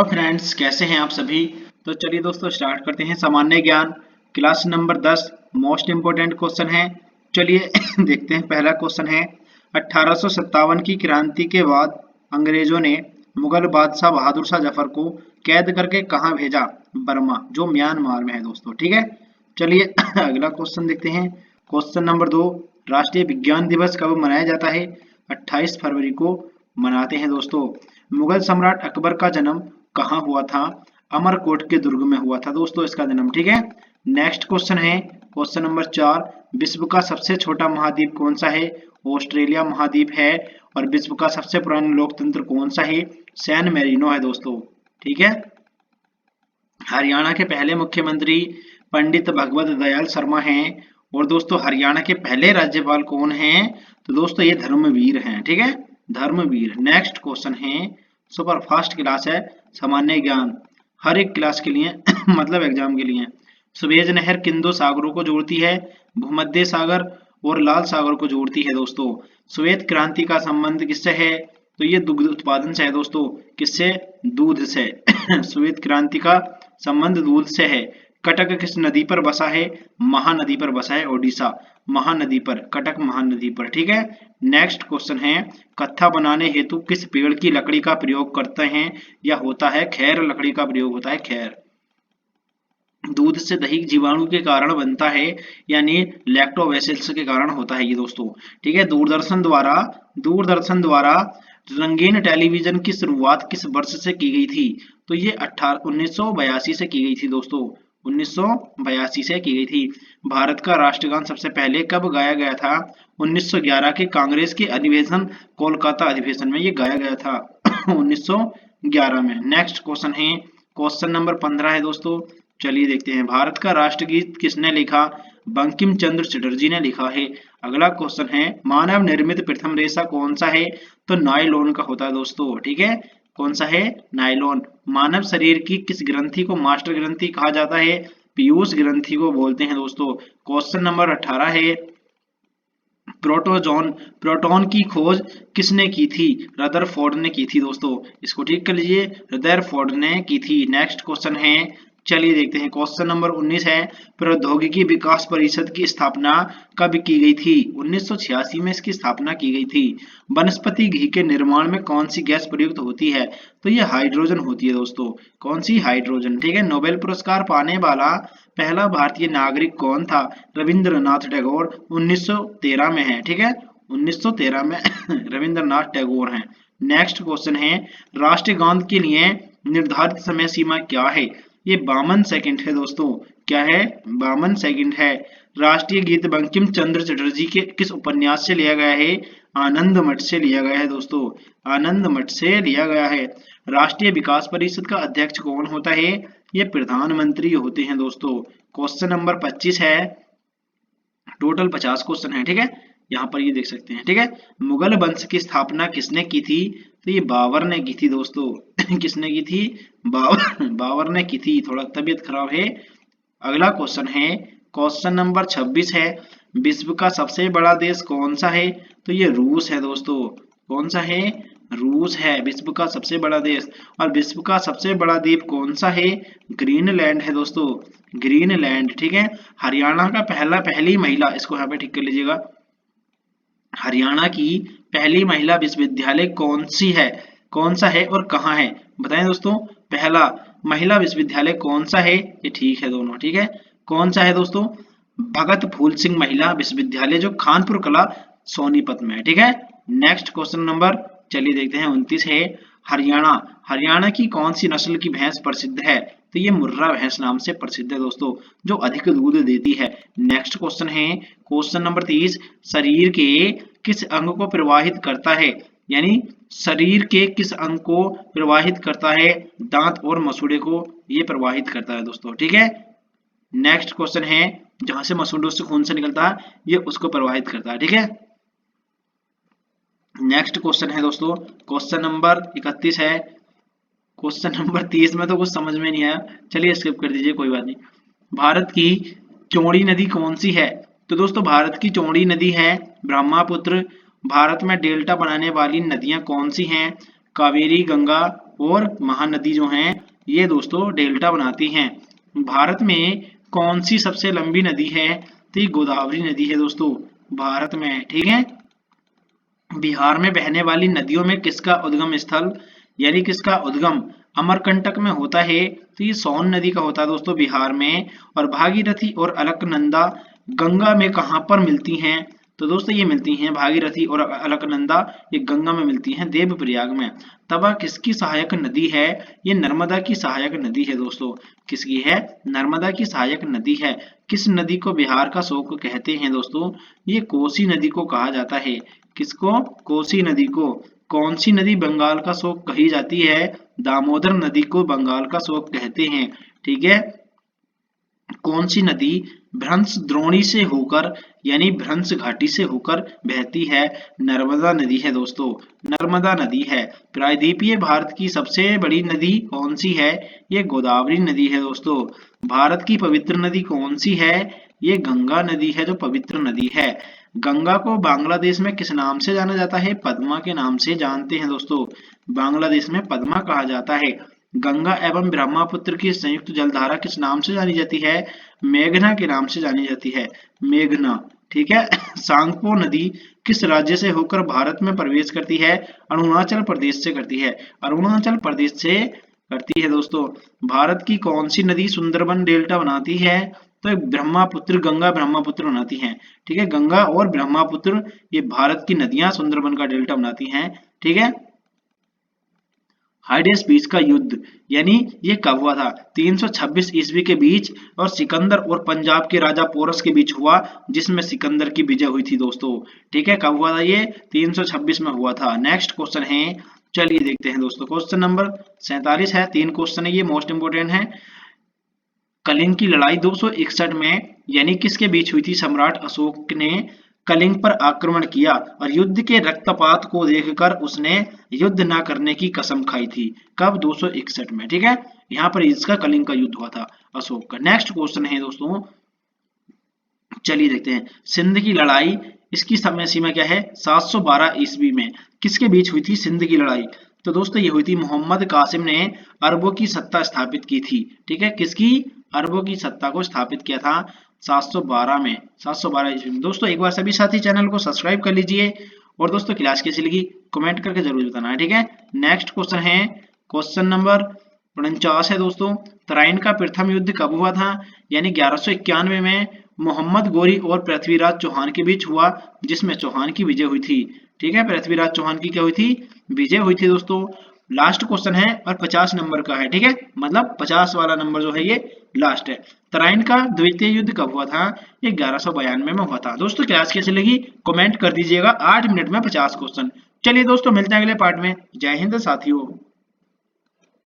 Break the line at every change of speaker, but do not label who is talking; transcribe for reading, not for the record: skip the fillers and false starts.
तो फ्रेंड्स कैसे हैं आप सभी। तो चलिए दोस्तों स्टार्ट करते हैं सामान्य ज्ञान class number 10। Most important question है। चलिए देखते हैं। पहला क्वेश्चन है 1857 की क्रांति के बाद अंग्रेजों ने मुगल बादशाह बहादुर शाह जफर को कैद करके कहाँ भेजा? बर्मा, जो म्यांमार में है दोस्तों। ठीक है, चलिए अगला क्वेश्चन देखते हैं। क्वेश्चन नंबर 2, राष्ट्रीय विज्ञान दिवस कब मनाया जाता है? 28 फरवरी को मनाते हैं दोस्तों। मुगल सम्राट अकबर का जन्म कहाँ हुआ था? अमरकोट के दुर्ग में हुआ था दोस्तों इसका जन्म। ठीक है, नेक्स्ट क्वेश्चन है क्वेश्चन नंबर 4, विश्व का सबसे छोटा महाद्वीप कौन सा है? ऑस्ट्रेलिया महाद्वीप है। और विश्व का सबसे पुराना लोकतंत्र कौन सा है? सैन मेरिनो है दोस्तों। ठीक है, हरियाणा के पहले मुख्यमंत्री पंडित भगवत दयाल शर्मा हैं। और दोस्तों हरियाणा के पहले राज्यपाल कौन हैं? तो दोस्तों ये धर्मवीर हैं। ठीक है, धर्मवीर। नेक्स्ट क्वेश्चन है, सुपर फास्ट क्लास है, सामान्य ज्ञान हर एक क्लास के लिए मतलब एग्जाम के लिए। सुएज नहर किन दो सागरों को जोड़ती है? भूमध्य सागर और लाल सागर को जोड़ती है दोस्तों। श्वेत क्रांति का संबंध किससे है? तो ये दुग्ध उत्पादन से है दोस्तों। किससे? दूध से। श्वेत क्रांति का संबंध दूध से है। कटक किस नदी पर बसा है? महानदी पर बसा है, ओडिशा महानदी पर, कटक महानदी पर। ठीक है, नेक्स्ट क्वेश्चन है, कत्था बनाने हेतु किस पेड़ की लकड़ी का प्रयोग करते हैं या होता है? खैर लकड़ी का प्रयोग होता है, खैर। दूध से दही जीवाणु के कारण बनता है, यानी लैक्टोबैसिलस के कारण होता है ये दोस्तों। ठीक है, दूरदर्शन द्वारा रंगीन टेलीविजन की शुरुआत किस वर्ष से की गई थी? तो ये 1982 से की गई थी दोस्तों। 1982 से की गई थी। भारत का राष्ट्रगान सबसे पहले कब गाया गया था? 1911 के कांग्रेस के अधिवेशन, कोलकाता अधिवेशन में ये गाया गया था 1911 में। नेक्स्ट क्वेश्चन है क्वेश्चन नंबर 15 है दोस्तों। चलिए देखते हैं, भारत का राष्ट्रगीत किसने लिखा? बंकिम चंद्र चटर्जी ने लिखा है। अगला क्वेश्चन है, मानव निर्मित प्रथम रेशा कौन सा है? तो नायलॉन का होता है दोस्तों। ठीक है, कौन सा है? नायलॉन। मानव शरीर की किस ग्रंथि को मास्टर ग्रंथि कहा जाता है? पीयूष ग्रंथि को बोलते हैं दोस्तों। क्वेश्चन नंबर 18 है, प्रोटॉन की खोज किसने की थी? रदरफोर्ड ने की थी दोस्तों। इसको ठीक कर लीजिए, रदरफोर्ड ने की थी। नेक्स्ट क्वेश्चन है, चलिए देखते हैं। क्वेश्चन नंबर 19 है, प्रौद्योगिकी विकास परिषद की स्थापना कब की गई थी? 1986 में इसकी स्थापना की गई थी। वनस्पति घी के निर्माण में कौन सी गैस प्रयुक्त होती है? तो ये हाइड्रोजन होती है दोस्तों। कौन सी? हाइड्रोजन। ठीक है, नोबेल पुरस्कार पाने वाला पहला भारतीय नागरिक कौन था? रविंद्रनाथ टैगोर 1913 में है। ठीक है, 1913 में रविंद्रनाथ टैगोर हैं। नेक्स्ट क्वेश्चन है, राष्ट्रीय गान के लिए निर्धारित समय सीमा क्या है? ये 52 सेकंड है दोस्तों। क्या है? 52 सेकंड है। राष्ट्रीय गीत बंकिम चंद्र चटर्जी के किस उपन्यास से लिया गया है? आनंद मठ से लिया गया है दोस्तों। आनंद मठ से लिया गया है। राष्ट्रीय विकास परिषद का अध्यक्ष कौन होता है? ये प्रधानमंत्री होते हैं दोस्तों। क्वेश्चन नंबर 25 है, टोटल 50 क्वेश्चन है। ठीक है, यहाँ पर ये देख सकते हैं। ठीक है, मुगल वंश की स्थापना किसने की थी? तो ये बाबर ने की थी दोस्तों। किसने की थी? बाबर ने की थी। थोड़ा तबीयत खराब है। अगला क्वेश्चन है क्वेश्चन नंबर 26 है, विश्व का सबसे बड़ा देश कौन सा है? तो ये रूस है दोस्तों। कौन सा है? रूस है विश्व का सबसे बड़ा देश। और विश्व का सबसे बड़ा द्वीप कौन सा है? ग्रीनलैंड है दोस्तों। ग्रीनलैंड। ठीक है, हरियाणा का पहली महिला, इसको यहाँ पे ठीक कर लीजिएगा, हरियाणा की पहली महिला विश्वविद्यालय कौन सी है? कौन सा है और कहाँ है? बताएं दोस्तों, पहला महिला विश्वविद्यालय कौन सा है? ये ठीक है दोनों। ठीक है, कौन सा है दोस्तों? भगत फूल सिंह महिला विश्वविद्यालय, जो खानपुर कला सोनीपत में है। ठीक है, नेक्स्ट क्वेश्चन नंबर, चलिए देखते हैं, 29 है, हरियाणा हरियाणा की कौन सी नस्ल की भैंस प्रसिद्ध है? तो ये मुर्रा भैंस नाम से प्रसिद्ध है दोस्तों, जो अधिक दूध देती है। नेक्स्ट क्वेश्चन है क्वेश्चन नंबर 30, शरीर के किस अंग को प्रवाहित करता है? यानी शरीर के किस अंग को प्रवाहित करता है? दांत और मसूड़े को ये प्रवाहित करता है दोस्तों। ठीक है, नेक्स्ट क्वेश्चन है, जहां से मसूड़ों से खून से निकलता है, ये उसको प्रवाहित करता है। ठीक है, नेक्स्ट क्वेश्चन है दोस्तों, क्वेश्चन नंबर 31 है। क्वेश्चन नंबर 30 में तो कुछ समझ में नहीं आया, चलिए स्किप कर दीजिए, कोई बात नहीं। भारत की चौड़ी नदी कौन सी है? तो दोस्तों भारत की चौड़ी नदी है ब्रह्मपुत्र। भारत में डेल्टा बनाने वाली नदियां कौन सी हैं? कावेरी, गंगा और महानदी जो हैं ये दोस्तों डेल्टा बनाती हैं। भारत में कौन सी सबसे लंबी नदी है? तो ये गोदावरी नदी है दोस्तों भारत में, ठीक है। बिहार में बहने वाली नदियों में किसका उद्गम स्थल यानी किसका उद्गम अमरकंटक में होता है? तो ये सोन नदी का होता है दोस्तों बिहार में। और भागीरथी और अलकनंदा गंगा में कहाँ पर मिलती हैं? तो दोस्तों ये मिलती हैं भागीरथी और अलकनंदा ये गंगा में मिलती हैं देवप्रयाग में। तवा किसकी सहायक नदी है? ये नर्मदा की सहायक नदी है दोस्तों। किसकी है? नर्मदा की सहायक नदी है। किस नदी को बिहार का शोक कहते हैं दोस्तों? ये कोसी नदी को कहा जाता है। किसको? कोसी नदी को। कौन सी नदी बंगाल का शोक कही जाती है? दामोदर नदी को बंगाल का शोक कहते हैं, ठीक है। कौन सी नदी भ्रंश द्रोणी से होकर यानी भ्रंश घाटी से होकर बहती है? नर्मदा नदी है दोस्तों, नर्मदा नदी है। प्रायद्वीपीय भारत की सबसे बड़ी नदी कौन सी है? ये गोदावरी नदी है दोस्तों। भारत की पवित्र नदी कौन सी है? ये गंगा नदी है जो पवित्र नदी है। गंगा को बांग्लादेश में किस नाम से जाना जाता है? पद्मा के नाम से जानते हैं दोस्तों। बांग्लादेश में पद्मा कहा जाता है। गंगा एवं ब्रह्मपुत्र की संयुक्त जलधारा किस नाम से जानी जाती है? मेघना के नाम से जानी जाती है, मेघना, ठीक है। सांगपो नदी किस राज्य से होकर भारत में प्रवेश करती है? अरुणाचल प्रदेश से करती है, अरुणाचल प्रदेश से करती है दोस्तों। भारत की कौन सी नदी सुंदरबन डेल्टा बनाती है? तो ब्रह्मपुत्र, गंगा ब्रह्मपुत्र बनाती हैं, ठीक है। गंगा और ब्रह्मपुत्र ये भारत की नदियां सुंदरबन का डेल्टा बनाती हैं, ठीक है। हाइडेस बीच का युद्ध यानी ये कब हुआ था? 326 ईस्वी के बीच और सिकंदर और पंजाब के राजा पोरस के बीच हुआ, जिसमें सिकंदर की विजय हुई थी दोस्तों, ठीक है। कब हुआ था ये? 326 में हुआ था। नेक्स्ट क्वेश्चन है, चलिए देखते हैं दोस्तों। क्वेश्चन नंबर 47 है, 3 क्वेश्चन है, ये मोस्ट इंपोर्टेंट है। कलिंग की लड़ाई 261 में यानी किसके बीच हुई थी? सम्राट अशोक ने कलिंग पर आक्रमण किया और युद्ध के रक्तपात को देखकर उसने युद्ध न करने की कसम खाई थी। कब? 261 में, ठीक है। यहाँ पर इसका कलिंग का युद्ध हुआ था अशोक का। नेक्स्ट क्वेश्चन है दोस्तों, चलिए देखते हैं। सिंध की लड़ाई, इसकी समय सीमा क्या है? 712 ईस्वी में किसके बीच हुई थी सिंध की लड़ाई? तो दोस्तों ये हुई थी मोहम्मद कासिम ने अरबों की सत्ता स्थापित की थी, ठीक है। किसकी? अरबों की सत्ता को स्थापित किया था 712 में, 712 ईस्वी में। दोस्तों एक बार सभी साथी चैनल को सब्सक्राइब कर लीजिए और दोस्तों क्लास कैसी लगी कमेंट करके जरूर बताना है, ठीक है। नेक्स्ट क्वेश्चन है, क्वेश्चन नंबर 49 है दोस्तों। तराइन का प्रथम युद्ध कब हुआ था? यानी 1191 में मोहम्मद गोरी और पृथ्वीराज चौहान के बीच हुआ, जिसमें चौहान की विजय हुई थी, ठीक है। पृथ्वीराज चौहान की क्या हुई थी? विजय हुई थी दोस्तों। लास्ट क्वेश्चन है और 50 नंबर का है, ठीक है। मतलब 50 वाला नंबर जो है ये लास्ट है। तराइन का द्वितीय युद्ध कब हुआ था? ये 1192 में हुआ था। दोस्तों क्लास कैसी लगी कमेंट कर दीजिएगा। 8 मिनट में 50 क्वेश्चन। चलिए दोस्तों मिलते हैं अगले पार्ट में। जय हिंद साथियों।